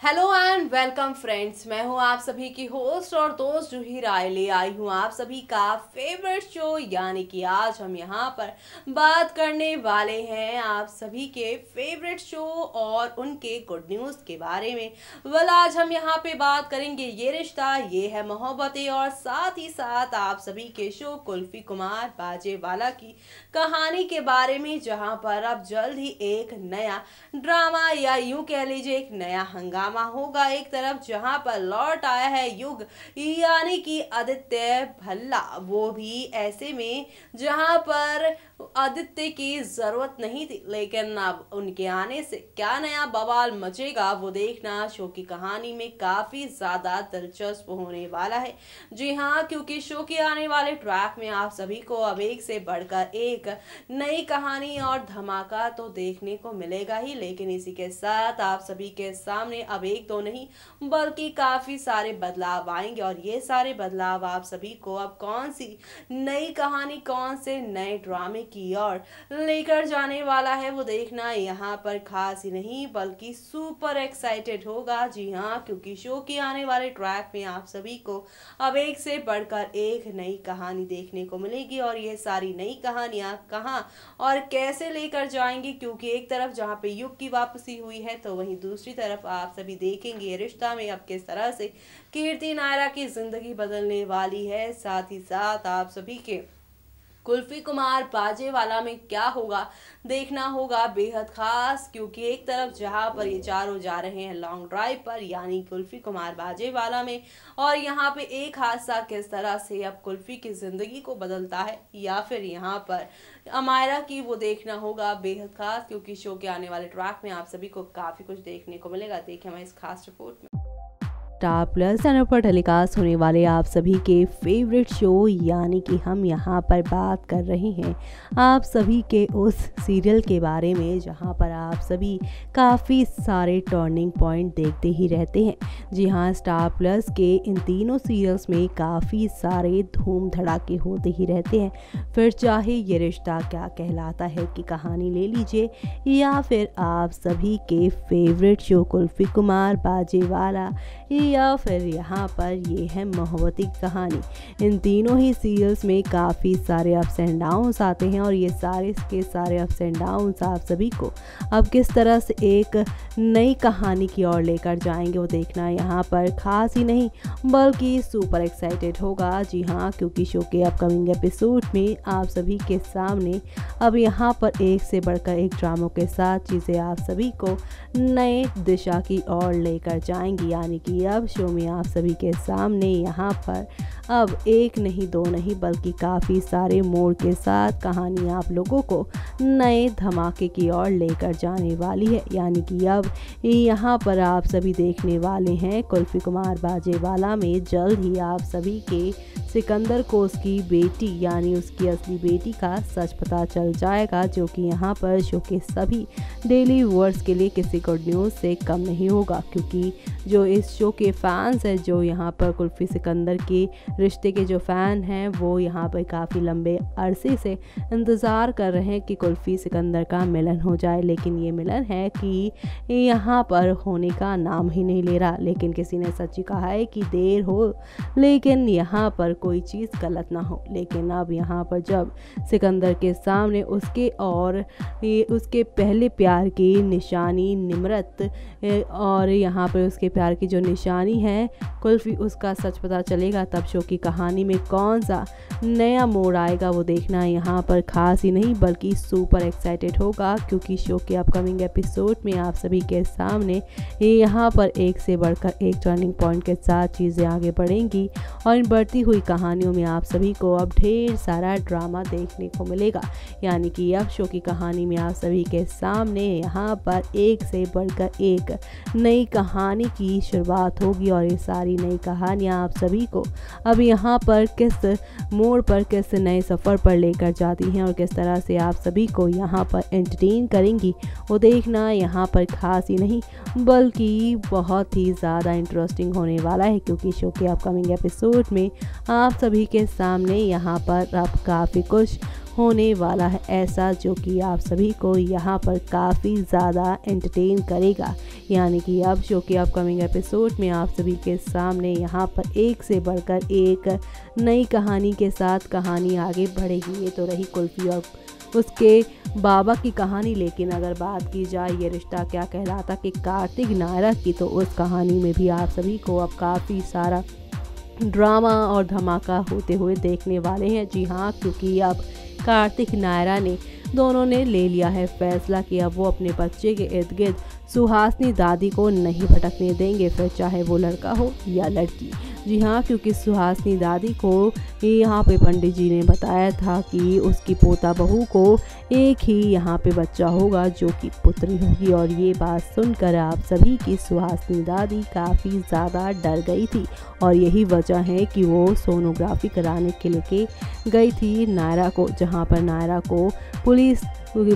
Hello and welcome friends, मैं हूं आप सभी की होस्ट और दोस्त जूही राय। ले आई हूं आप सभी का फेवरेट शो, यानी कि आज हम यहां पर बात करने वाले हैं आप सभी के फेवरेट शो और उनके गुड न्यूज़ के बारे में। आज हम यहां पे बात करेंगे ये रिश्ता ये है मोहब्बतें, और साथ ही साथ आप सभी के शो कुल्फी कुमार बाजेवाला की कहानी के बारे में, जहां पर अब जल्द ही एक नया ड्रामा या यूं कह लीजिए एक नया हंगामा होगा। एक तरफ जहां पर लौट आया है युग, यानी कि आदित्य भल्ला, वो भी ऐसे में जहां पर आदित्य की जरूरत नहीं थी, लेकिन अब उनके आने से क्या नया बवाल मचेगा वो देखना शो की कहानी में काफी ज्यादा दिलचस्प होने वाला है। जी हाँ, क्योंकि शो के आने वाले ट्रैक में आप सभी को अब एक से बढ़कर एक नई कहानी और धमाका तो देखने को मिलेगा ही, लेकिन इसी के साथ आप सभी के सामने अब एक दो नहीं बल्कि काफी सारे बदलाव आएंगे, और ये सारे बदलाव आप सभी को अब कौन सी नई कहानी कौन से नए ड्रामे की ओर लेकर जाने वाला है वो देखना यहाँ पर खास ही नहीं बल्कि सुपर एक्साइटेड होगा। जी हाँ, क्योंकि शो के आने वाले ट्रैक में आप सभी को अब एक से बढ़कर एक नई कहानी देखने को मिलेगी, और ये सारी नई कहानियां कहाँ और कैसे लेकर जाएंगी, क्योंकि एक तरफ जहाँ पे युग की वापसी हुई है तो वहीं दूसरी तरफ आप सभी देखेंगे रिश्ता में अब किस तरह से कीर्ति नायरा की जिंदगी बदलने वाली है। साथ ही साथ आप सभी के कुल्फी कुमार बाजेवाला में क्या होगा देखना होगा बेहद खास, क्योंकि एक तरफ जहां पर ये चारों जा रहे हैं लॉन्ग ड्राइव पर, यानी कुल्फी कुमार बाजेवाला में, और यहाँ पे एक हादसा किस तरह से अब कुल्फी की जिंदगी को बदलता है या फिर यहाँ पर अमायरा की, वो देखना होगा बेहद खास, क्योंकि शो के आने वाले ट्रैक में आप सभी को काफी कुछ देखने को मिलेगा। देखिए हमारे इस खास रिपोर्ट में। स्टार प्लस चैनल पर टेलीकास्ट होने वाले आप सभी के फेवरेट शो, यानी कि हम यहाँ पर बात कर रहे हैं आप सभी के उस सीरियल के बारे में जहाँ पर आप सभी काफ़ी सारे टर्निंग पॉइंट देखते ही रहते हैं। जी हाँ, स्टार प्लस के इन तीनों सीरियल्स में काफ़ी सारे धूम धड़ाके होते ही रहते हैं। फिर चाहे ये रिश्ता क्या कहलाता है कि कहानी ले लीजिए, या फिर आप सभी के फेवरेट शो कुल्फी कुमार बाजेवाला, या फिर यहाँ पर ये है मोहब्बती कहानी। इन तीनों ही सीरियल्स में काफ़ी सारे अप्स एंड डाउन्स आते हैं, और ये सारे के सारे अप्स एंड डाउन्स आप सभी को अब किस तरह से एक नई कहानी की ओर लेकर जाएंगे वो देखना यहाँ पर खास ही नहीं बल्कि सुपर एक्साइटेड होगा। जी हाँ, क्योंकि शो के अपकमिंग एपिसोड में आप सभी के सामने अब यहाँ पर एक से बढ़कर एक ड्रामों के साथ चीज़ें आप सभी को नए दिशा की ओर लेकर जाएंगी, यानी कि अब शो में आप सभी के सामने यहाँ पर अब एक नहीं दो नहीं बल्कि काफ़ी सारे मोड़ के साथ कहानी आप लोगों को नए धमाके की ओर लेकर जाने वाली है। यानी कि अब यहाँ पर आप सभी देखने वाले हैं कुल्फी कुमार बाजेवाला में जल्द ही आप सभी के सिकंदर को उसकी बेटी यानी उसकी असली बेटी का सच पता चल जाएगा, जो कि यहाँ पर शो के सभी डेली व्यूअर्स के लिए किसी गुड न्यूज़ से कम नहीं होगा, क्योंकि जो इस शो के फैंस हैं, जो यहाँ पर कुल्फी सिकंदर के रिश्ते के जो फ़ैन हैं, वो यहाँ पर काफ़ी लंबे अरसे से इंतज़ार कर रहे हैं कि कुल्फी सिकंदर का मिलन हो जाए, लेकिन ये मिलन है कि यहाँ पर होने का नाम ही नहीं ले रहा। लेकिन किसी ने सच ही कहा है कि देर हो लेकिन यहाँ पर कोई चीज़ गलत ना हो। लेकिन अब यहाँ पर जब सिकंदर के सामने उसके और उसके पहले प्यार की निशानी निम्रत, और यहाँ पर उसके प्यार की जो निशानी है कुल्फी, उसका सच पता चलेगा, तब शो की कहानी में कौन सा नया मोड़ आएगा वो देखना यहाँ पर खास ही नहीं बल्कि सुपर एक्साइटेड होगा, क्योंकि शो के अपकमिंग एपिसोड में आप सभी के सामने यहाँ पर एक से बढ़कर एक टर्निंग पॉइंट के साथ चीज़ें आगे बढ़ेंगी, और इन बढ़ती हुई कहानियों में आप सभी को अब ढेर सारा ड्रामा देखने को मिलेगा। यानी कि अब शो की कहानी में आप सभी के सामने यहाँ पर एक से बढ़कर एक नई कहानी की शुरुआत होगी, और ये सारी नई कहानियाँ आप सभी को अब यहाँ पर किस मोड़ पर किस नए सफ़र पर लेकर जाती हैं और किस तरह से आप सभी को यहाँ पर एंटरटेन करेंगी वो देखना यहाँ पर खास ही नहीं बल्कि बहुत ही ज़्यादा इंटरेस्टिंग होने वाला है, क्योंकि शो के अपकमिंग एपिसोड में आप सभी के सामने यहाँ पर अब काफ़ी कुछ होने वाला है ऐसा, जो कि आप सभी को यहाँ पर काफ़ी ज़्यादा एंटरटेन करेगा। यानी कि अब शो के अपकमिंग एपिसोड में आप सभी के सामने यहाँ पर एक से बढ़कर एक नई कहानी के साथ कहानी आगे बढ़ेगी। ये तो रही कुल्फी और उसके बाबा की कहानी, लेकिन अगर बात की जाए ये रिश्ता क्या कहलाता कि कार्तिक नायरा की, तो उस कहानी में भी आप सभी को अब काफ़ी सारा ड्रामा और धमाका होते हुए देखने वाले हैं। जी हाँ, क्योंकि अब कार्तिक नायरा ने दोनों ने ले लिया है फैसला कि अब वो अपने बच्चे के इर्द गिर्द सुहासिनी दादी को नहीं भटकने देंगे, फिर चाहे वो लड़का हो या लड़की। जी हाँ, क्योंकि सुहासिनी दादी को यहाँ पे पंडित जी ने बताया था कि उसकी पोता बहू को एक ही यहाँ पे बच्चा होगा जो कि पुत्री होगी, और ये बात सुनकर आप सभी की सुहासिनी दादी काफ़ी ज़्यादा डर गई थी। और यही वजह है कि वो सोनोग्राफी कराने के लिए गई थी नायरा को, जहाँ पर नायरा को पुलिस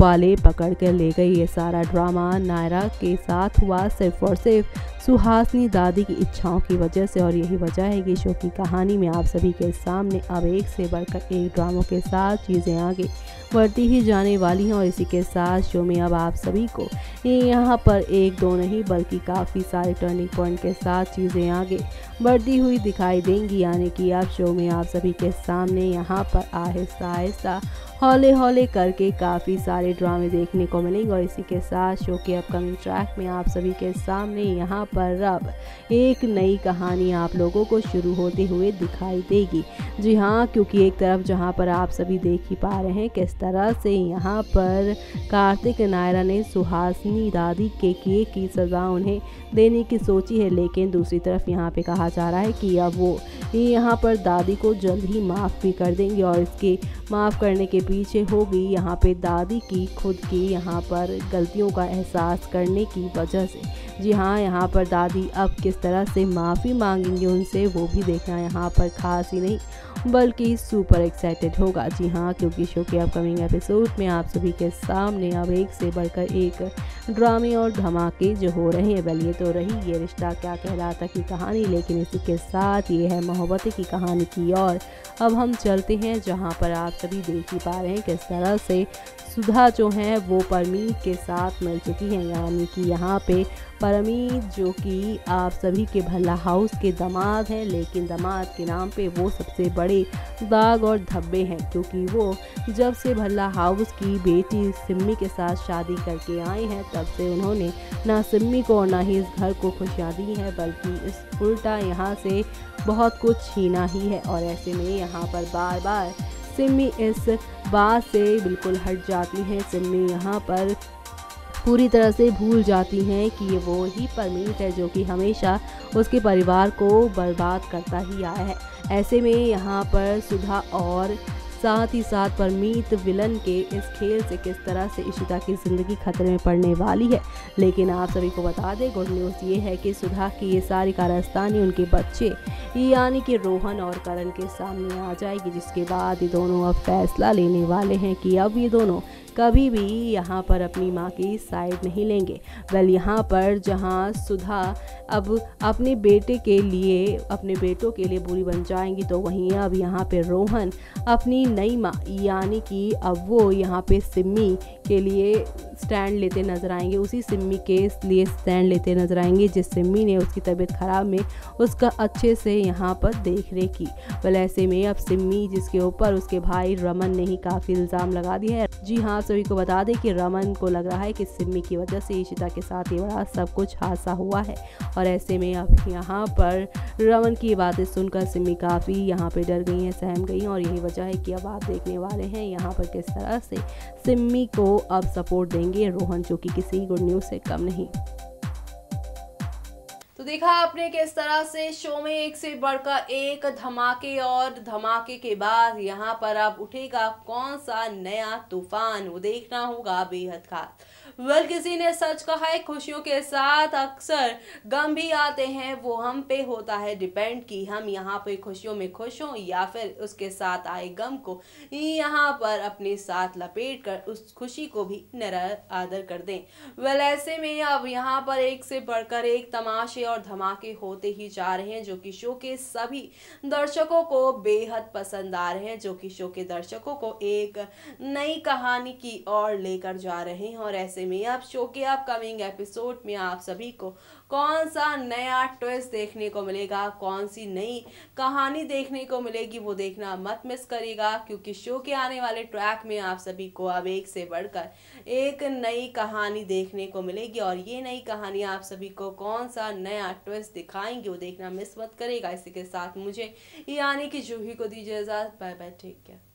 वाले पकड़ कर ले गई। ये सारा ड्रामा नायरा के साथ हुआ सिर्फ और सिर्फ सुहासिनी दादी की इच्छाओं की वजह से, और यही वजह है कि शो की कहानी में आप सभी के सामने अब एक से बढ़कर एक ड्रामों के साथ चीज़ें आगे बढ़ती ही जाने वाली हैं। और इसी के साथ शो में अब आप सभी को यहाँ पर एक दो नहीं बल्कि काफ़ी सारे टर्निंग पॉइंट के साथ चीज़ें आगे बढ़ती हुई दिखाई देंगी। यानी कि अब शो में आप सभी के सामने यहाँ पर आहिस्ता आहिस्ता हौले हौले करके काफ़ी सारे ड्रामे देखने को मिलेंगे। और इसी के साथ शो के अपकमिंग ट्रैक में आप सभी के सामने यहाँ पर अब एक नई कहानी आप लोगों को शुरू होते हुए दिखाई देगी। जी हाँ, क्योंकि एक तरफ जहाँ पर आप सभी देख ही पा रहे हैं किस तरह से यहाँ पर कार्तिक नायरा ने सुहासिनी दादी के किए की सज़ा उन्हें देने की सोची है, लेकिन दूसरी तरफ यहाँ पे कहा जा रहा है कि अब वो यहाँ पर दादी को जल्द ही माफ़ भी कर देंगे। और इसके माफ़ करने के पीछे होगी यहाँ पे दादी की खुद की यहाँ पर गलतियों का एहसास करने की वजह से। जी हाँ, यहाँ पर दादी अब किस तरह से माफ़ी मांगेंगे उनसे, वो भी देखना यहाँ पर खास ही नहीं बल्कि सुपर एक्साइटेड होगा। जी हाँ, क्योंकि शो के अपकमिंग एपिसोड में आप सभी के सामने अब एक से बढ़कर एक ड्रामे और धमाके जो हो रहे हैं। वेल, ये तो रही ये रिश्ता क्या कहलाता की कहानी, लेकिन इसी के साथ ये है मोहब्बत की कहानी की। और अब हम चलते हैं जहाँ पर आप सभी देख ही पा रहे हैं किस तरह से सुधा जो है वो परमीत के साथ मिल चुकी हैं। यानी कि यहाँ पे परमीत जो कि आप सभी के भल्ला हाउस के दामाद हैं, लेकिन दामाद के नाम पे वो सबसे बड़े दाग और धब्बे हैं, क्योंकि वो जब से भल्ला हाउस की बेटी सिम्मी के साथ शादी करके आए हैं तब से उन्होंने ना सिम्मी को और ना ही इस घर को खुशियाँ दी हैं, बल्कि इस उल्टा यहाँ से बहुत कुछ छीना ही है। और ऐसे में यहाँ पर बार बार सिम्मी इस बात से बिल्कुल हट जाती हैं। सिम्मी यहाँ पर पूरी तरह से भूल जाती हैं कि ये वो ही परमीत है जो कि हमेशा उसके परिवार को बर्बाद करता ही आया है। ऐसे में यहाँ पर सुधा और साथ ही साथ परमीत विलन के इस खेल से किस तरह से इशिता की ज़िंदगी खतरे में पड़ने वाली है। लेकिन आप सभी को बता दें, गुड न्यूज़ ये है कि सुधा की ये सारी कारस्तानी उनके बच्चे यानी कि रोहन और करण के सामने आ जाएगी, जिसके बाद ये दोनों अब फैसला लेने वाले हैं कि अब ये दोनों कभी भी यहाँ पर अपनी माँ की साइड नहीं लेंगे। वेल, यहाँ पर जहाँ सुधा अब अपने बेटे के लिए अपने बेटों के लिए बुरी बन जाएंगी, तो वहीं अब यहाँ पे रोहन अपनी नई माँ यानी कि अब वो यहाँ पे सिम्मी के लिए स्टैंड लेते नजर आएंगे, उसी सिम्मी के लिए स्टैंड लेते नजर आएंगे जिस सिम्मी ने उसकी तबीयत खराब में उसका अच्छे से यहाँ पर देख रेख की। वेल, ऐसे में अब सिम्मी जिसके ऊपर उसके भाई रमन ने ही काफ़ी इल्ज़ाम लगा दिया है। जी हाँ, सभी को बता दें कि रमन को लग रहा है कि सिम्मी की वजह से इशिता के साथ ये बड़ा सब कुछ हादसा हुआ है। और ऐसे में अब यहाँ पर रमन की बातें सुनकर सिम्मी काफ़ी यहाँ पे डर गई हैं, सहम गई हैं। और यही वजह है कि अब आप देखने वाले हैं यहाँ पर किस तरह से सिम्मी को अब सपोर्ट देंगे रोहन, जो कि किसी गुड न्यूज़ से कम नहीं। तो देखा आपने किस तरह से शो में एक से बढ़कर एक धमाके, और धमाके के बाद यहाँ पर अब उठेगा कौन सा नया तूफान, वो देखना होगा बेहद खास। वेल किसी ने सच कहा है, खुशियों के साथ अक्सर गम भी आते हैं। वो हम पे होता है डिपेंड कि हम यहाँ पे खुशियों में खुश हों या फिर उसके साथ आए गम को यहाँ पर अपने साथ लपेट कर उस खुशी को भी आदर कर दें। वेल ऐसे में अब यहाँ पर एक से बढ़कर एक तमाशे और धमाके होते ही जा रहे हैं, जो कि शो के सभी दर्शकों को बेहद पसंद आ रहे हैं, जो कि शो के दर्शकों को एक नई कहानी की ओर लेकर जा रहे हैं। और ऐसे में अब शो के अपकमिंग एपिसोड में आप सभी को कौन सा नया ट्विस्ट देखने को मिलेगा, कौन सी नई कहानी देखने को मिलेगी, वो देखना मत मिस करिएगा, क्योंकि शो के आने वाले ट्रैक में आप सभी को अब एक से बढ़कर एक नई कहानी देखने को मिलेगी। और ये नई कहानी आप सभी को कौन सा नया ट्विस्ट दिखाएंगे वो देखना मिस मत करेगा। इसी के साथ मुझे यानी कि जूही को दीजिए इजाजत। Bye bye, take care.